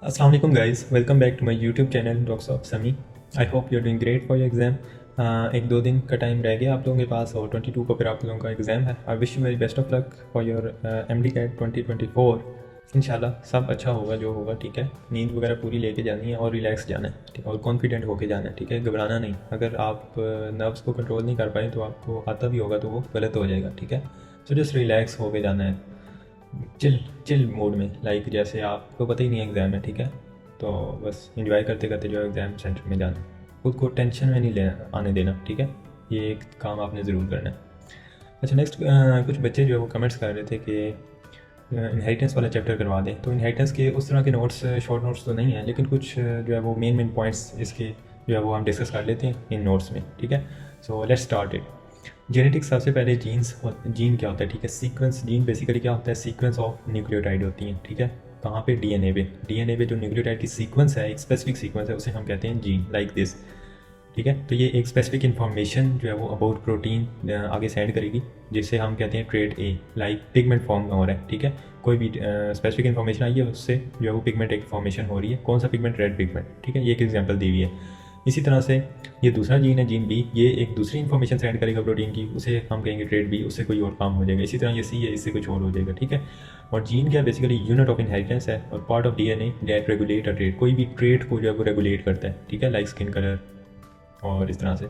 Assalamu alaikum guys, welcome back to my YouTube channel Docs of Sami. I hope you're doing great for your exam. एक दो दिन का time रह गया आप लोगों के पास और 22 को फिर आप लोगों का एग्ज़ाम है. I wish you very best of luck for your MD CAT 2024. इंशाल्लाह सब अच्छा होगा जो होगा. ठीक है, नींद वगैरह पूरी लेके जानी है और रिलैक्स जाना है. ठीक है, और कॉन्फिडेंट होके जाना है. ठीक है, घबराना नहीं. अगर आप नर्व्स को कंट्रोल नहीं कर पाए तो आपको आता भी होगा तो वो गलत हो जाएगा. ठीक है, सो जस्ट रिलैक्स होके जाना है, चिल चिल मोड में. लाइक जैसे आपको पता ही नहीं एग्ज़ाम है. ठीक है, तो बस इंजॉय करते करते जो एग्ज़ाम सेंटर में जाना, खुद को टेंशन में नहीं लेना आने देना. ठीक है, ये एक काम आपने ज़रूर करना है. अच्छा, नेक्स्ट कुछ बच्चे जो है वो कमेंट्स कर रहे थे कि इनहेरिटेंस वाला चैप्टर करवा दें. तो इनहेरिटेंस के उस तरह के नोट्स, शॉर्ट नोट्स तो नहीं हैं, लेकिन कुछ जो है वो मेन पॉइंट्स इसके जो है वो हम डिस्कस कर लेते हैं इन नोट्स में. ठीक है, so let's start it. Genetics सबसे पहले जीन्स, और जीन क्या होता है? ठीक है, सीक्वेंस. जीन बेसिकली क्या होता है? सीक्वेंस ऑफ न्यूक्लियोटाइड होती हैं. ठीक है, कहाँ पे? डीएनए पे. डीएनए पे जो न्यूक्लियोटाइड की सीक्वेंस है, एक स्पेसिफिक सीक्वेंस है, उसे हम कहते हैं जीन, लाइक दिस. ठीक है, तो ये एक स्पेसिफिक इन्फॉर्मेशन जो है वो अबाउट प्रोटीन आगे सेंड करेगी, जिसे हम कहते हैं ट्रेड ए. लाइक पिगमेंट फॉर्म हो रहा है. ठीक है, कोई भी स्पेसिफिक इन्फॉर्मेशन आई है, उससे जो है वो पिगमेंट एक फॉर्मेशन हो रही है. कौन सा पिगमेंट? Red pigment. ठीक है, ये एक एग्जांपल दी हुई है. इसी तरह से ये दूसरा जीन है, जीन बी, ये एक दूसरी इन्फॉर्मेशन सेंड करेगा प्रोटीन की, उसे हम कहेंगे ट्रेड बी, उससे कोई और काम हो जाएगा. इसी तरह ये सी है, इससे कुछ और हो जाएगा. ठीक है, और जीन क्या बेसिकली यूनिट ऑफ इनहेरिटेंस है और part of DNA that regulate a trade. कोई भी ट्रेड को जो है वो रेगुलेट करता है. ठीक है, लाइक स्किन कलर और इस तरह से.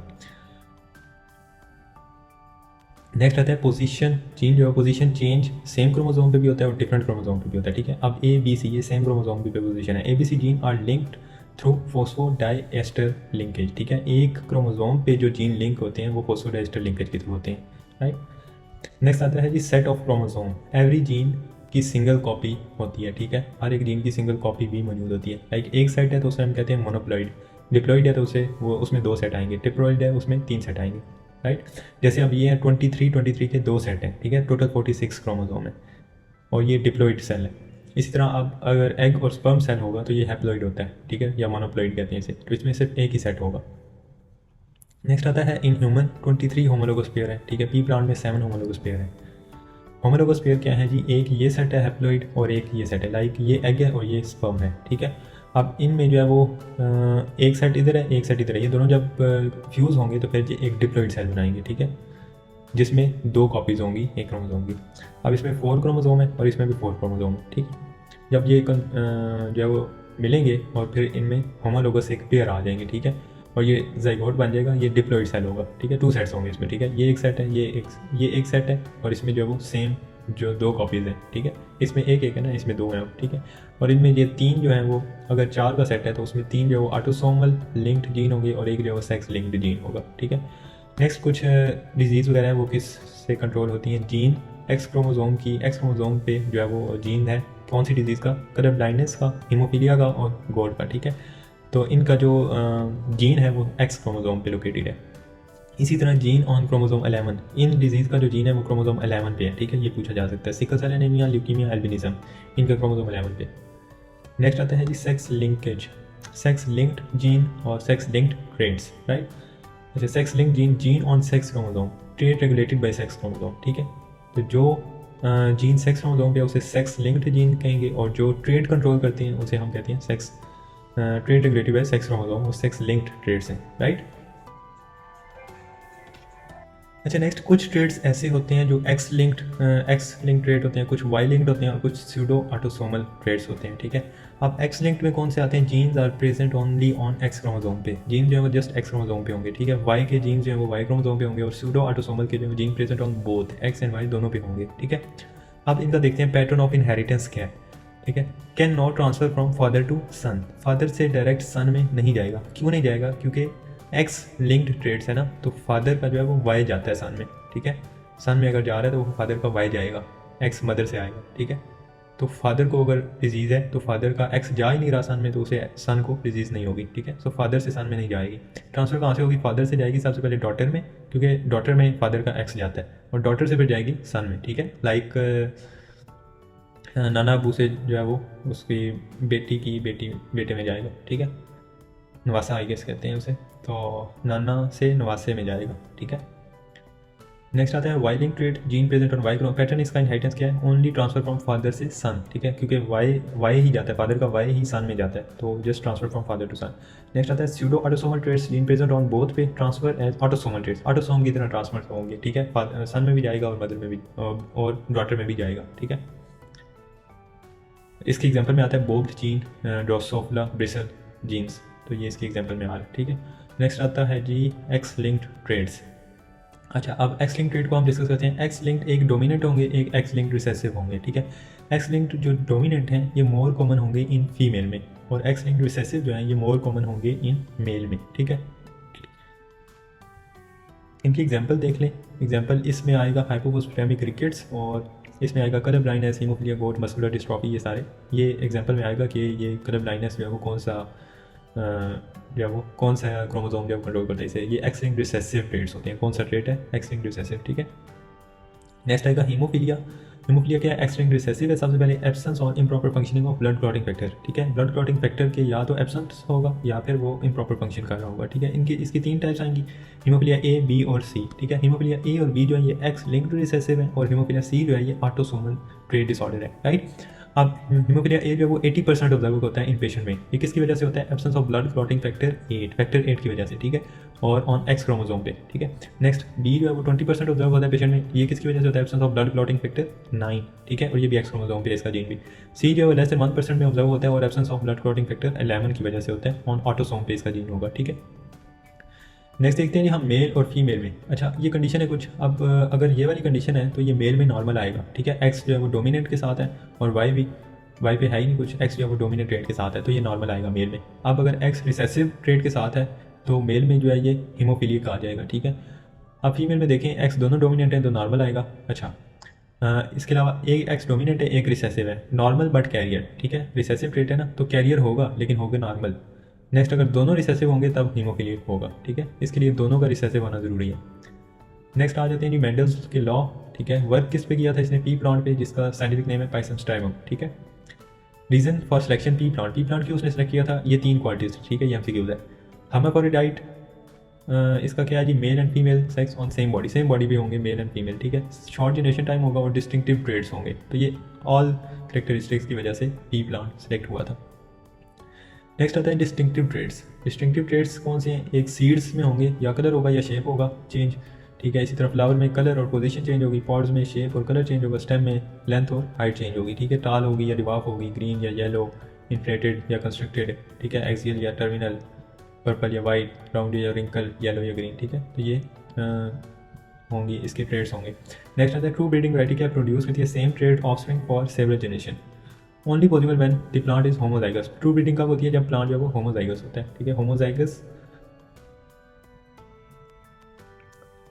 नेक्स्ट आता है पोजीशन. जीन जो है पोजीशन चेंज सेम क्रोमोसोम पे भी होता है और डिफरेंट क्रोमोसोम पे भी होता है. ठीक है, अब ए बी सी ये सेम क्रोमोसोम पे पोजीशन है. A B C gene are linked through phosphodiester linkage. ठीक है, एक क्रोमोसोम पे जो जीन लिंक होते हैं वो फोस्फोडाइएस्टर लिंकेज के थ्रू होते हैं. राइट. नेक्स्ट आता है जी set of chromosome. Every gene की सिंगल कॉपी होती है. ठीक है, हर एक जीन की सिंगल कॉपी भी मौजूद होती है. लाइक एक सेट है तो उसे हम कहते हैं मोनोप्लॉइड. डिप्लॉइड है तो उसे वो उसमें दो सेट आएंगे. ट्रिप्लॉइड है उसमें तीन सेट आएंगे. राइट. जैसे अब ये है 23 के दो सेट हैं. ठीक है, टोटल 46 क्रोमोसोम है और ये डिप्लॉइड सेल है. इसी तरह अब अगर एग और स्पर्म सेल होगा तो ये हैप्लॉइड होता है. ठीक है, या मोनोप्लॉइड कहते हैं इसे. तो इसमें सिर्फ एक ही सेट होगा. नेक्स्ट आता है इन ह्यूमन 23 होमोलोगस पेयर है. ठीक है, पी प्लांट में 7 होमोलोगस पेयर है. होमोलोगस पेयर क्या है जी? एक ये सेट है हैप्लॉइड और एक ये सेट है. लाइक ये एग है और ये स्पर्म है. ठीक है, अब इनमें जो है वो एक सेट इधर है, एक सेट इधर है. ये दोनों जब फ्यूज़ होंगे तो फिर ये एक डिप्लॉइड सेल बनाएंगे. ठीक है, जिसमें दो कॉपीज़ होंगी एक क्रोमोसोम की. अब इसमें 4 क्रोमोसोम है और इसमें भी 4 क्रोमोसोम है. ठीक है, जब ये जो है वो मिलेंगे और फिर इनमें होमोलोगस एक पेयर आ जाएंगे. ठीक है, और ये जाइगोट बन जाएगा, ये डिप्लॉइड सेल होगा. ठीक है, 2 सेट्स होंगे इसमें. ठीक है, ये एक सेट है, ये एक सेट है और इसमें जो है वो सेम जो दो कॉपीज़ हैं. ठीक है, इसमें एक एक है ना, इसमें दो हैं. ठीक है, और इनमें ये 3 जो हैं वो, अगर 4 का सेट है तो उसमें 3 जो है वो ऑटोसोमल लिंक्ड जीन होंगे और एक जो है वो सेक्स लिंक्ड जीन होगा. ठीक है, नेक्स्ट कुछ डिजीज़ वगैरह है वो किस से कंट्रोल होती हैं? जीन एक्स क्रोमोसोम की, एक्स क्रोमोसोम पे जो है वो जीन है. कौन सी डिजीज़ का? कलर ब्लाइंडनेस का, हीमोफीलिया का और गोल्ड का. ठीक है, तो इनका जो जीन है वो एक्स क्रोमोसोम पे लोकेटेड है. इसी तरह gene on chromosome 11, in disease का जो जीन है वो क्रोमोसोम 11 पे है. ठीक है, ये पूछा जा सकता है. Sickle cell anaemia, leukaemia, albinism, इनका क्रोमोसोम 11 पे. नेक्स्ट आता है जी sex linkage. Sex linked gene और सेक्स लिंक्ड ट्रेड्स. राइट. अच्छा, sex link gene, gene on sex chromosome, trait regulated by sex chromosome. ठीक है, तो जो जीन सेक्स क्रोमोसोम पे उसे सेक्स लिंक्ड जीन कहेंगे और जो ट्रेड कंट्रोल करते हैं उसे हम कहते हैं sex trade regulated by sex chromosome, वो सेक्स लिंक्ड ट्रेड्स हैं. राइट. अच्छा, नेक्स्ट कुछ ट्रेड्स ऐसे होते हैं जो एक्स लिंक्ड ट्रेड होते हैं, कुछ वाई लिंक्ड होते हैं और कुछ स्यूडो ऑटोसोमल ट्रेड्स होते हैं. ठीक है, अब एक्स लिंक्ड में कौन से आते हैं? Genes are present only on X chromosome पे. जीन जो है वो जस्ट एक्स क्रोमोसोम पे होंगे. ठीक है, वाई के जीन जो है वो वाई क्रोमोसोम पे होंगे और स्यूडो ऑटोसोमल के जो है gene present on both X and Y दोनों पे होंगे. ठीक है, अब इनका देखते हैं पैटर्न ऑफ इनहेरिटेंस क्या है. ठीक है, can not transfer from father to son. Father से डायरेक्ट सन में नहीं जाएगा. क्यों नहीं जाएगा? क्योंकि एक्स लिंक्ड ट्रेड्स है ना, तो फादर का जो है वो वाई जाता है सन में. ठीक है, सन में अगर जा रहा है तो वो फादर का वाई जाएगा, एक्स मदर से आएगा. ठीक है, तो फादर को अगर डिजीज़ है तो फादर का एक्स जा ही नहीं रहा सन में, तो उसे सन को डिजीज़ नहीं होगी. ठीक है, सो फादर से सन में नहीं जाएगी. ट्रांसफ़र कहाँ से होगी? फादर से जाएगी सबसे पहले डॉटर में, क्योंकि डॉटर में फादर का एक्स जाता है, और डॉटर से फिर जाएगी सन में. ठीक है, लाइक नाना अबू से जो है वो उसकी बेटी की बेटे में जाएगा. ठीक है, नवासा आई गेस कहते हैं उसे, तो नाना से नवासे में जाएगा. ठीक है, नेक्स्ट आता है Y linked trait, gene present on Y chromosome, pattern इसका इनहेरिटेंस क्या है, ओनली ट्रांसफर फ्रॉम फादर से सन, ठीक है, क्योंकि वाई ही जाता है, फादर का वाई ही सन में जाता है, तो just transfer from father to son. Next आता है pseudo autosomal traits, gene present on both पे transfer as autosomal traits, autosome की तरह ट्रांसफर होंगे, ठीक है, सन में भी जाएगा और मदर में भी और डॉटर में भी जाएगा, ठीक है। इसके एग्जाम्पल में आता है बोब्ड जीन, ड्रोसोफ्ला ब्रिसल जीन्स, तो ये इसके एग्जाम्पल में आ रहा है, ठीक है। नेक्स्ट आता है जी एक्स लिंक्ड ट्रेड्स। अच्छा, अब एक्स लिंक ट्रेड को हम डिस्कस करते हैं। एक्स लिंक्ड एक डोमिनेंट होंगे, एक एक्स लिंक्ड रिसेसिव होंगे, ठीक है। एक्स लिंक्ड जो डोमिनेंट हैं ये मोर कॉमन होंगे इन फीमेल में, और एक्स लिंक्ड रिसेसिव जो हैं ये मोर कॉमन होंगे इन मेल में, ठीक है। इनकी एग्जांपल देख लें। एग्जांपल इसमें आएगा हाइपोफोस्फेटेमिक रिकेट्स, और इसमें आएगा कलर ब्लाइंडनेस, हीमोफिलिया, गोट मस्कुलर डिस्ट्रॉफी, ये सारे ये एग्जांपल में आएगा कि ये कलर ब्लाइंडनेस जो है वो कौन सा क्रोमोसोम जो कंट्रोल करता है इसे, ये एक्स लिंक्ड रिसेसिव ट्रेट्स होते हैं। कौन सा ट्रेट है? एक्स लिंक्ड रिसेसिव, ठीक है। नेक्स्ट आएगा हीमोफिलिया। हीमोफिलिया क्या है? एक्स लिंक्ड रिसेसिव है। सबसे पहले एब्सेंस और improper functioning of blood clotting factor, ठीक है। ब्लड क्लॉटिंग फैक्टर के या तो एब्सेंस होगा या फिर वो इम्प्रॉपर फंक्शन कर रहा होगा, ठीक है। इसकी 3 टाइप्स आएंगी, हीमोफिलिया ए, बी और सी, ठीक है। हीमोफिलिया ए और बी जो है ये एक्स लिंक्ड रिसेसिव है, और हीमोफिलिया सी जो है ये ऑटोसोमल ट्रेट डिसऑर्डर है, राइट। अब हीमोफिलिया ए जो है वो 80% ऑब्जर्व होता है इन पेशेंट में। ये किसकी वजह से होता है? Absence of blood clotting factor 8 की वजह से, ठीक है, और ऑन एक्स क्रोमोसोम पे, ठीक है। नेक्स्ट बी जो है वो 20% ऑब्जर्व होता है पेशेंट में। ये किसकी वजह से होता है? Absence of blood clotting factor 9, ठीक है, और ये भी एक्स क्रोमोसोम पे इसका जीन भी। सी जो है लेस देन 1% में ऑब्जर्व होता है, और absence of blood clotting factor 11 की वजह से होता है, ऑन ऑटोसोम पे इसका जीन होगा, ठीक है। नेक्स्ट देखते हैं जी हम मेल और फीमेल में। अच्छा, ये कंडीशन है कुछ। अब अगर ये वाली कंडीशन है तो ये मेल में नॉर्मल आएगा, ठीक है। एक्स जो है वो डोमिनेंट के साथ है, और वाई पे है ही नहीं कुछ, एक्स जो है वो डोमिनेंट ट्रेट के साथ है, तो ये नॉर्मल आएगा मेल में। अब अगर एक्स रिसेसिव ट्रेट के साथ है तो मेल में जो है ये हीमोफिलिक आ जाएगा, ठीक है। अब फीमेल में देखें, एक्स दोनों डोमिनेंट हैं तो नॉर्मल आएगा। अच्छा, इसके अलावा एक एक्स डोमिनेंट है, एक रिसेसिव है, नॉर्मल बट कैरियर, ठीक है। रिसेसिव ट्रेट है ना, तो कैरियर होगा लेकिन होगा नॉर्मल। नेक्स्ट अगर दोनों रिसेसिव होंगे तब हीमोफिलिक होगा, ठीक है। इसके लिए दोनों का रिसेसिव होना ज़रूरी है। नेक्स्ट आ जाते हैं जी मेंडल्स के लॉ, ठीक है। वर्क किस पे किया था इसने? पी प्लांट पे, जिसका साइंटिफिक नेम है पाइसन स्ट्राइबम, ठीक है। Reason for selection pea plant क्यों उसने सेलेक्ट किया था? ये 3 क्वालिटीज, ठीक है, ये एमसीक्यूज है। हर्माफ्रोडिटाइट, इसका क्या है जी? Male and female sex on same body भी होंगे मेल एंड फीमेल, ठीक है। शॉर्ट जनरेशन टाइम होगा और डिस्टिंक्टिव ट्रेड्स होंगे, तो ये ऑल करेक्टरिस्टिक्स की वजह से पी प्लांट सेलेक्ट हुआ था। नेक्स्ट आता है डिस्टिंक्टिव ट्रेड्स। डिस्टिंक्टिव ट्रेड्स कौन से हैं? एक सीड्स में होंगे, या कलर होगा या शेप होगा चेंज, ठीक है। इसी तरह फ्लावर में कलर और पोजीशन चेंज होगी, पॉड्स में शेप और कलर चेंज होगा, स्टेम में लेंथ और हाइट चेंज होगी, ठीक है। टाल होगी या डिवाफ होगी, ग्रीन या येलो, इन्फ्लेटेड या कंस्ट्रक्टेड, ठीक है, एक्सियल या टर्मिनल, पर्पल या वाइट, राउंड या रिंकल, येलो या ग्रीन, ठीक है। तो ये होंगी इसके ट्रेड्स होंगे। नेक्स्ट आता है ट्रू ब्रीडिंग वैरायटी क्या प्रोड्यूस करती है? Same trade offspring for several generation, only possible when the plant is homozygous. True breeding कब होती है? जब प्लांट जो है वो होमोजाइगस होता है, ठीक है।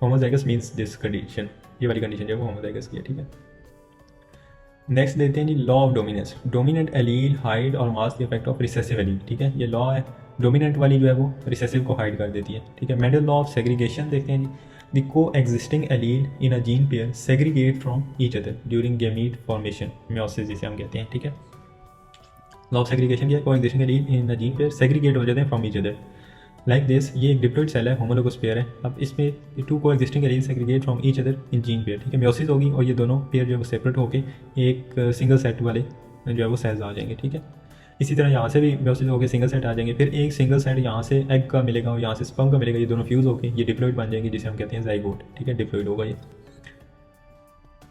होमोजाइगस मीन्स दिस कंडीशन, ये वाली कंडीशन जो है वो होमोजाइगस की है, ठीक है। नेक्स्ट देते हैं जी law of dominance. Dominant allele hide और mask the effect of recessive allele, ठीक है। ये लॉ है, डोमिनेंट वाली जो है वो रिसेसिव को हाइड कर देती है, ठीक है। मेंडल लॉ ऑफ सेग्रीगेशन देखते हैं जी। द को existing allele in a gene pair segregate from each other during gamete formation, meiosis जिसे हम कहते हैं, ठीक है। लॉ ऑफ सेग्रीगेशन क्या है? को existing allele in a gene pair segregate हो जाते हैं from each other like this. ये एक डिप्लॉइड सेल है, होमोलोगस पेयर है। अब इसमें 2 को existing allele segregate from each other in gene pair, ठीक है। मेयोसिस होगी और ये दोनों पेयर जो है वो सेपरेट होकर एक सिंगल सेट वाले जो है वो सेल्स आ जाएंगे, ठीक है। इसी तरह यहाँ से भी मेयोसिस होकर सिंगल सेट आ जाएंगे, फिर एक सिंगल सेट यहाँ से एग का मिलेगा और यहाँ से स्पर्म का मिलेगा, ये दोनों फ्यूज़ होकर ये डिप्लॉइड बन जाएंगे, जिसे हम कहते हैं जाइगोट, ठीक है। डिप्लॉइड होगा ये।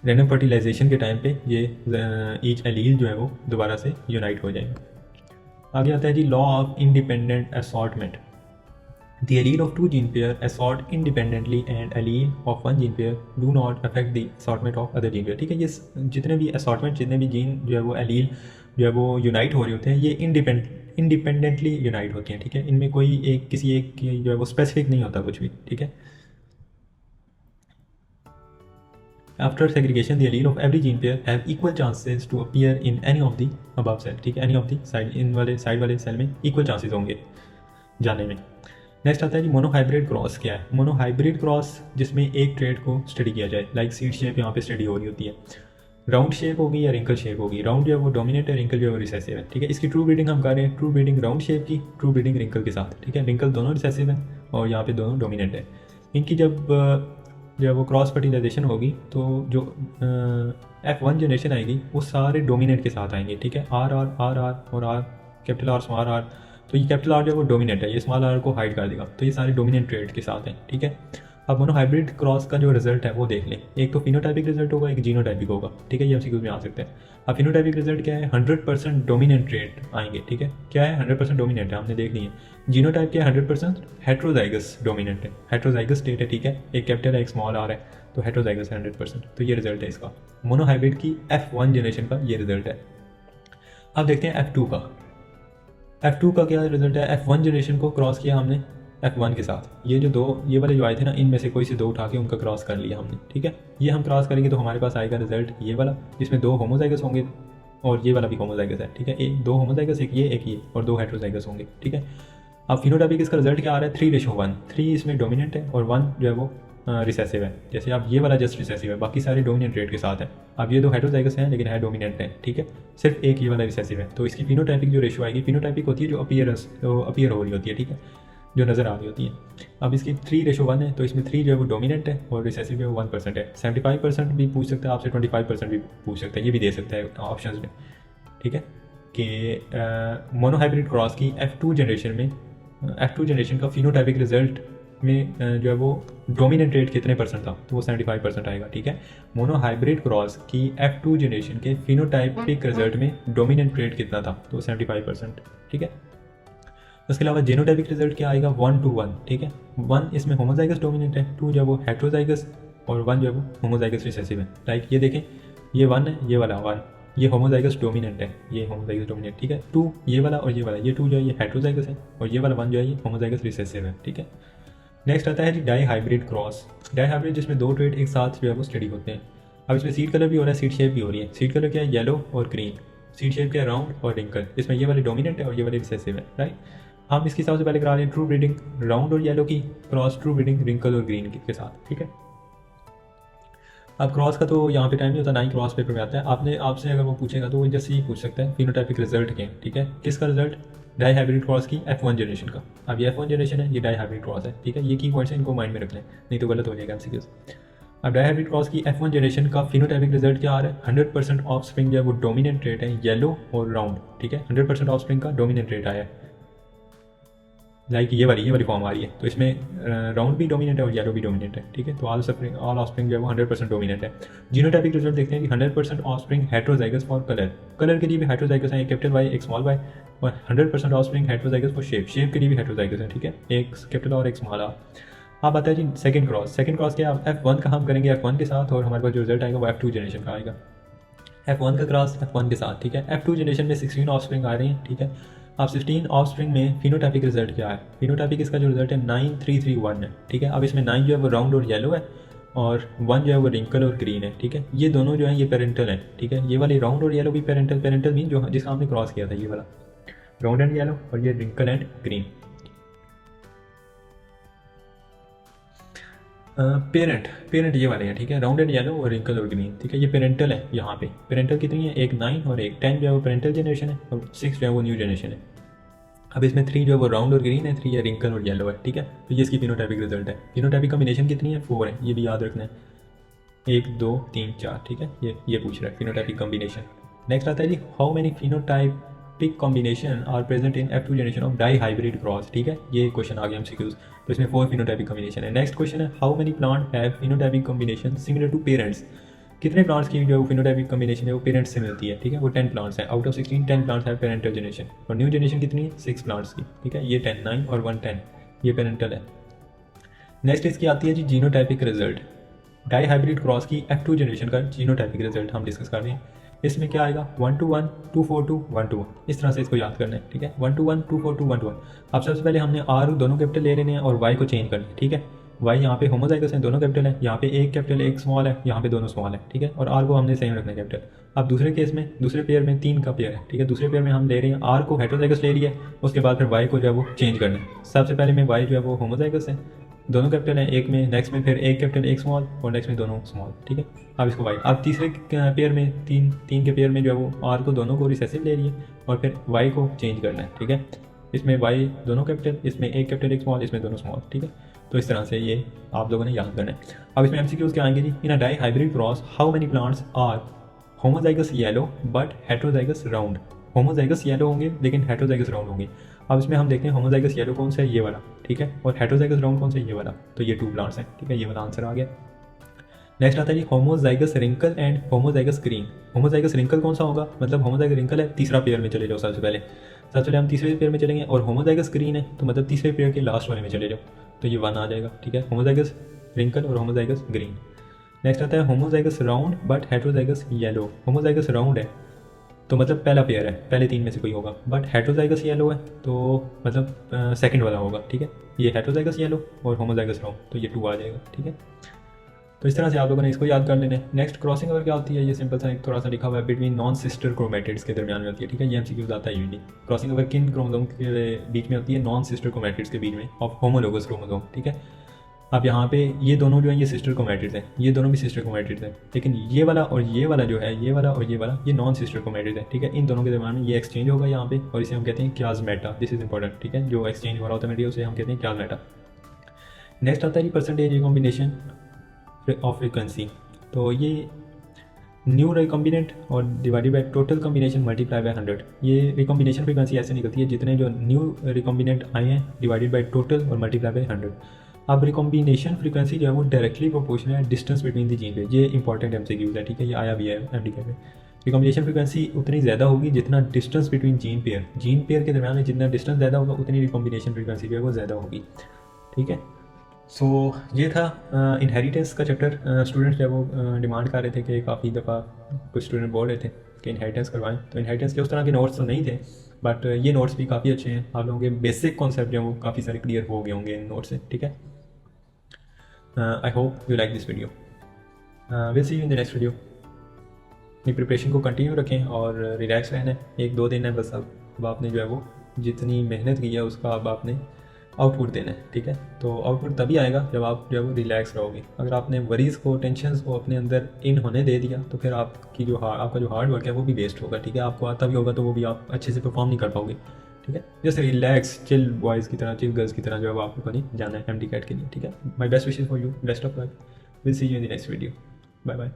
रैंडम फर्टिलाइजेशन के टाइम पे ये ईच एलील जो है वो दोबारा से यूनाइट हो जाएंगे। आगे आता है जी law of independent assortment. The allele of 2 gene pair assort independently and allele of 1 gene pair do not affect the assortment of other gene pair, ठीक है। ये जितने भी assortment, जितने भी जीन जो है वो एलील जो है वो यूनाइट हो रहे होते हैं, ये इंडिपेंडेंटली यूनाइट होती हैं, ठीक है। इनमें कोई एक किसी एक की जो है वो स्पेसिफिक नहीं होता कुछ भी, ठीक है। After segregation, the allele of every gene pair have equal chances to appear in any of the above cell, ठीक है। any of the side, इन वाले साइड वाले सेल में इक्वल चांसेस होंगे जाने में। नेक्स्ट आता है जी मोनोहाइब्रिड क्रॉस क्या है? मोनोहाइब्रिड क्रॉस जिसमें एक ट्रेड को स्टडी किया जाए, लाइक सीड शेप यहाँ पे स्टडी हो रही होती है। राउंड शेप होगी या रिंकल शेप होगी, राउंड जो है वो डोमिनेट है, रिंकल जो है वो रिसेसिव है, ठीक है। इसकी ट्रू ब्रीडिंग हम कर रहे हैं, ट्रू ब्रीडिंग राउंड शेप की, ट्रू ब्रीडिंग रिंकल के साथ, ठीक है। रिंकल दोनों रिसेसिव है और यहाँ पे दोनों डोमिनेट है। इनकी जब जो है वो क्रॉस फर्टिलाइजेशन होगी तो जो F1 जनरेशन आएगी वो सारे डोमिनेंट के साथ आएंगे, ठीक है, आर आर आर आर और R, capital R small R. तो ये कैपिटल आर जो है वो डोमिनेंट है, ये स्मॉल आर को हाइड कर देगा, तो ये सारे डोमिनेंट ट्रेड के साथ हैं, ठीक है। अब मोनोहाइब्रिड क्रॉस का जो रिजल्ट है वो देख लें, एक तो फिनोटाइपिक रिजल्ट होगा, एक जीनोटाइपिक होगा, ठीक है, ये एमसीक्यूज में आ सकते हैं। अब फिनोटाइपिक रिजल्ट क्या है, 100% डोमिनेंट ट्रेड आएंगे, ठीक है, क्या है 100% डोमिनेंट है, हमने देख ली है। जीनोटाइप क्या है 100% हेट्रोजाइगस डोमिनेंट है, हेट्रोजाइगस स्टेट है, ठीक है, एक कैपिटल है एक स्मॉल आर है, तो हेट्रोजाइगस है 100%, तो ये रिजल्ट है इसका। मोनोहाइब्रिड की F1 जनरेशन का ये रिजल्ट है। अब देखते हैं F2 का। F2 का क्या रिजल्ट है, F1 जनरेशन को क्रॉस किया हमने F1 के साथ, ये जो दो ये वाले जो आए थे ना, इनमें से कोई से दो उठा के उनका क्रॉस कर लिया हमने, ठीक है। ये हम क्रॉस करेंगे तो हमारे पास आएगा रिजल्ट ये वाला, जिसमें दो होमोजाइगस होंगे और ये वाला भी होमोजाइगस है, ठीक है, एक दो होमोजाइगस, एक ये और दो हेट्रोजाइगस होंगे, ठीक है। अब फिनोटाइपिक इसका रिजल्ट क्या आ रहा है, 3:1, 3 इसमें डोमिनेंट है और 1 जो है वो रिसेसिव है। जैसे अब ये वाला जस्ट रिसेसिव है, बाकी सारे डोमिनेंट रेट के साथ है। अब ये दो हेट्रोजाइगस हैं लेकिन है डोमिनेंट है, ठीक है, सिर्फ एक ये वाला रिसेसिव है। तो इसकी फिनोटाइपिक जो रेशो आएगी, फिनोटाइपिक होती है जो अपीयर हो रही होती है, ठीक है, जो नज़र आ रही होती है। अब इसकी 3:1 है, तो इसमें 3 जो है वो डोमिनेंट है और रिसेसिव जो है 1% है। 75% भी पूछ सकता है आपसे, 25% भी पूछ सकता है, ये भी दे सकता है ऑप्शन में, ठीक है। कि मोनोहाइब्रिड क्रॉस की F2 जनरेशन का फिनोटाइपिक रिजल्ट में जो है वो डोमिनेंट रेट कितने परसेंट था, तो वो 75% आएगा, ठीक है। मोनोहाइब्रिड क्रॉस की F2 जनरेशन के फिनोटाइपिक रिजल्ट में डोमिनेंट रेट कितना था, तो 75%, ठीक है। उसके अलावा जीनोटाइपिक रिजल्ट क्या आएगा, 1:1, ठीक है, 1 इसमें होमोजाइगस डोमिनेंट है, 2 जो है वो हेट्रोजाइगस और 1 जो है वो होमोजाइगस रिसेसिव है। लाइक ये देखें, ये 1 है, ये वाला 1, ये होमोजाइगस डोमिनेंट है, ये होमोजाइगस डोमिनेंट, ठीक है। 2 ये वाला और ये वाला, ये 2 जो है ये हेट्रोजाइगस है और ये वाला 1 जो है ये होमोजाइगस रिसेसिव है, ठीक है। नेक्स्ट आता है जी dihybrid cross. Dihybrid जिसमें दो ट्रेड एक साथ जो है वो स्टडी होते हैं। अब इसमें सीड कलर भी हो रहा है, सीड शेप भी हो रही है। सीड कलर क्या है, येलो और ग्रीन। सीड शेप क्या है, राउंड और रिंकल। इसमें ये वाले डोमिनेंट है और ये वाले रिसेसिव है, राइट। हम इसकी सबसे पहले करा रहे हैं ट्रू ब्रीडिंग राउंड और येलो की क्रॉस, ट्रू ब्रीडिंग रिंकल और ग्रीन के साथ, ठीक है। अब क्रॉस का तो यहाँ पे टाइम नहीं होता, ना ही क्रॉस पेपर में आता है। आपसे अगर वो पूछेगा तो वो जैसे ही पूछ सकता है फिनोटाइपिक रिजल्ट के, ठीक है, किसका रिजल्ट, डाई हाइब्रिड क्रॉस की F1 जनरेशन का। अब ये F1 जनरेशन है, ये डाई हाइब्रिड क्रॉस है, ठीक है। ये की पॉइंट्स हैं, इनको माइंड में रख लें, नहीं तो गलत हो जाएगा एमसीक्यूज। अब डाई हाइब्रिड क्रॉस की F1 जनरेशन का फिनोटाइपिक रिजल्ट क्या आ रहा है, 100% ऑफ स्प्रिंग जो है वो डोमिनेंट रेट है, येलो और राउंड, ठीक है। 100% ऑफ स्प्रिंग का डोमिनेंट रेट आया है, लाइक ये वाली फॉर्म आ रही है। तो इसमें राउंड भी डोमिनेंट है और येलो भी डोमिनेंट है, ठीक है। तो ऑल ऑफस्प्रिंग जो है वो 100% डोमिनेंट है। जीनोटाइपिक रिजल्ट देखते हैं कि 100% ऑफस्प्रिंग हेट्रोजाइगस फॉर कलर के लिए भी हेट्रोजाइगस है, एक कैपिटल वाई एक स्मॉल वाई, और 100% ऑफस्प्रिंग हेट्रोजाइगस फॉर शेप के लिए भी हेट्रोजाइगस है, ठीक है, एक कैपिटल और एक स्मॉल आर। अब आता है जी सेकंड क्रॉस क्या है, F1 का हम करेंगे F1 के साथ और हमारे पास जो रिजल्ट आएगा वो F2 जनरेशन का आएगा। F1 का क्रॉस F1 के साथ, ठीक है। F2 जनरेशन में 16 ऑफस्प्रिंग आ रही हैं, ठीक है। अब 16 ऑफस्प्रिंग में फिनोटाइपिक रिजल्ट क्या है, फिनोटाइपिक इसका जो रिजल्ट है 9331 है, ठीक है। अब इसमें 9 जो है वो राउंड और येलो है और 1 जो है वो रिंकल और ग्रीन है, ठीक है। ये दोनों जो है ये पेरेंटल है, ठीक है। ये वाली राउंड और येलो भी पेरेंटल मीन जो जिसका हमने क्रॉस किया था, ये वाला राउंड एंड येलो और ये रिंकल एंड ग्रीन। पेरेंट ये वाले हैं, ठीक है, राउंड एंड येलो और रिंकल और ग्रीन, ठीक है। ये पेरेंटल है, यहाँ पे पेरेंटल कितनी है, एक 9 और एक 10 जो है वो पेरेंटल जनरेशन है और 6 जो है वो न्यू जनरेशन है। अब इसमें 3 जो है वो राउंड और ग्रीन है, 3 है रिंकल और येलो है, ठीक है। तो ये इसकी फिनोटाइपिक रिजल्ट है। फिनोटाइपिक कॉम्बिनेशन कितनी है, 4 है, ये भी याद रखना है, 1 2 3 4, ठीक है। ये पूछ रहा है फिनोटाइपिक कॉम्बिनेशन। नेक्स्ट आता है जी how many phenotypic combination are present in F2 generation of dihybrid cross, ठीक है। ये क्वेश्चन आ गया एमसीक्यूज। तो इसमें 4 फिनोटाइपिक कॉम्बिनेशन है। नेक्स्ट क्वेश्चन है how many plant have phenotypic combination similar to parents, कितने प्लांट्स की जो फिनोटाइपिक कॉम्बिनेशन है वो पेरेंट्स से मिलती है, ठीक है। वो 10 प्लांट्स हैं, आउट ऑफ 16 10 प्लांट्स है पेरेंटल जनरेशन और न्यू जनरेशन कितनी है 6 प्लांट्स की, ठीक है। ये 10 9 और 1 10 ये पेरेंटल है। नेक्स्ट इसकी आती है जी genotypic result, dihybrid cross की F2 जनरेशन का जीनोटाइपिक रिजल्ट हम डिस्कस कर रहे हैं। इसमें क्या आएगा 1:1 2:4 1:1, इस तरह से इसको याद करना है, ठीक है। 1:1 2:4 1:1। अब सबसे पहले हमने R दोनों कैपिटल ले लेने हैं और Y को चेंज करना है, ठीक है। Y यहाँ पे होमोजाइगस हैं, दोनों कैपिटल है, यहाँ पे एक कैपिटल एक स्मॉल है, यहाँ पे दोनों स्मॉल है, ठीक है। और R को हमने सेम रखना है कैपिटल। अब दूसरे केस में दूसरे पेयर में 3 का पेयर है, ठीक है। दूसरे पेयर में हम ले रहे हैं R को हेट्रोजाइगस ले लिया है, उसके बाद फिर Y को जो है वो चेंज करना है। सबसे पहले में Y जो है वो होमोजाइगस है, दोनों कैपिटल हैं, एक में नेक्स्ट में फिर एक कैपिटल एक स्मॉल और नेक्स्ट में दोनों स्मॉल, ठीक है। अब इसको वाई, अब तीसरे पेयर में तीन के पेयर में जो है वो आर को दोनों को रिसेसिव ले लिए और फिर वाई को चेंज करना है, ठीक है। इसमें वाई दोनों कैपिटल, इसमें एक कैपिटल एक स्मॉल, इसमें दोनों स्मॉल, ठीक है। तो इस तरह से ये आप लोगों ने याद करना है। अब इसमें MCQs क्या आएंगे जी। In a dihybrid cross how many plants are homozygous yellow but heterozygous round. Homozygous yellow होंगे लेकिन हेट्रोजाइगस राउंड होंगे। अब इसमें हम देखते हैं होमोजाइगस येलो कौन सा है, ये वाला, ठीक है, और हेट्रोजाइगस राउंड कौन सा है, ये वाला। तो ये 2 प्लांट्स हैं, ठीक है, ये वाला आंसर आ गया। नेक्स्ट आता है जी homozygous wrinkle and homozygous green. Homozygous wrinkle कौन सा होगा, मतलब होमोजाइगस रिंकल है, तीसरा पेयर में चले जाओ सबसे पहले हम तीसरे पेयर में चलेंगे, और होमोजाइगस ग्रीन है तो मतलब तीसरे पेयर के लास्ट वाले में चले जाओ, तो ये 1 आ जाएगा, ठीक है, होमोजाइगस रिंकल और होमोजाइगस ग्रीन। नेक्स्ट आता है homozygous round but heterozygous yellow. Homozygous round है तो मतलब पहला पेयर है, पहले 3 में से कोई होगा, बट हेट्रोजाइगस येलो है तो मतलब सेकंड वाला होगा, ठीक है, ये हेट्रोजाइगस येलो और होमोजाइगस राउंड, तो ये 2 आ जाएगा, ठीक है। तो इस तरह से आप लोगों ने इसको याद कर लेना है। नेक्स्ट क्रॉसिंग ओवर क्या होती है, ये सिंपल सा एक थोड़ा सा लिखा हुआ है, बिटवीन नॉन सिस्टर क्रोमेटिड्स के दरमियान में होती है, ठीक है, ये MCQs आता है यूजली। क्रॉसिंग ओवर किन क्रोमोसोम के बीच में होती है, नॉन सिस्टर क्रोमेटिड्स के बीच में ऑफ होमोलोगस क्रोमोसोम, ठीक है। अब यहाँ पे ये दोनों जो है ये सिस्टर क्रोमेटिड्स हैं, ये दोनों भी सिस्टर क्रोमेटिड्स हैं, लेकिन ये वाला और ये वाला जो है, ये वाला और ये वाला, ये नॉन सिस्टर क्रोमेटिड्स है, ठीक है। इन दोनों के दरमियान में ये एक्सचेंज होगा यहाँ पे, और इसे हम कहते हैं क्लाज्मेटा। दिस इज इंपॉर्टेंट, ठीक है, जो एक्सचेंज हो रहा होता है उसे हम कहते हैं क्लाज्मेटा। नेक्स्ट आता है परसेंटेज रिकॉम्बिनेशन ऑफ फ्रीक्वेंसी। तो ये न्यू रिकॉम्बिनेंट और divided by total combination multiply by 100। ये रिकॉम्बिनेशन फ्रीक्वेंसी ऐसे निकलती है जितने जो न्यू रिकॉम्बिनेंट आए हैं डिवाइडेड बाय टोटल और मल्टीप्लाई बाय 100। अब रिकॉम्बिनेशन फ्रीक्वेंसी जो है वो डायरेक्टली प्रोपोर्शनल है डिस्टेंस बिटवीन द जीन पे। ये इंपॉर्टेंट MCQs है, ठीक है, ये आया भी है MDK पे। रिकॉम्बिनेशन फ्रीक्वेंसी उतनी ज़्यादा होगी जितना डिस्टेंस बिटवीन जीन पेयर के दरमियान में जितना डिस्टेंस ज़्यादा होगा उतनी रिकॉम्बिनेशन फ्रीक्वेंसी जो है वो ज़्यादा होगी, ठीक है। सो ये था इनहेरिटेंस का चैप्टर। स्टूडेंट्स जो वो डिमांड कर रहे थे कि काफ़ी दफ़ा कुछ स्टूडेंट बोल रहे थे कि इनहेरिटेंस करवाएं, तो इनहेरिटेंस के उस तरह के नोट्स तो नहीं थे, बट ये नोट्स भी काफ़ी अच्छे हैं। आप लोगों के बेसिक कॉन्सेप्ट जो हैं वो काफ़ी सारे क्लियर हो गए होंगे इन नोट्स से, ठीक है। I hope you like this video. Will see you in the next video. अपनी प्रिपरेशन को कंटिन्यू रखें और रिलैक्स रहना है। 1-2 दिन है बस, अब आपने जो है वो जितनी मेहनत की है उसका अब आपने आउटपुट देना है, ठीक है। तो आउटपुट तभी आएगा जब आप जो है वो रिलैक्स रहोगे। अगर आपने वरीज़ को, टेंशन्स को अपने अंदर इन होने दे दिया तो फिर आपकी जो आपका जो हार्ड वर्क है वो भी वेस्ट होगा, ठीक है। आपको आता भी होगा तो वो भी आप अच्छे से परफॉर्म नहीं कर पाओगे, ठीक है। जैसे रिलैक्स चिल बॉयज़ की तरह, चिल गर्ल्स की तरह जो है वो आपको कहीं जाना है MD कैट के लिए, ठीक है। My best wishes for you, best of luck. Will see you in the next video. Bye bye.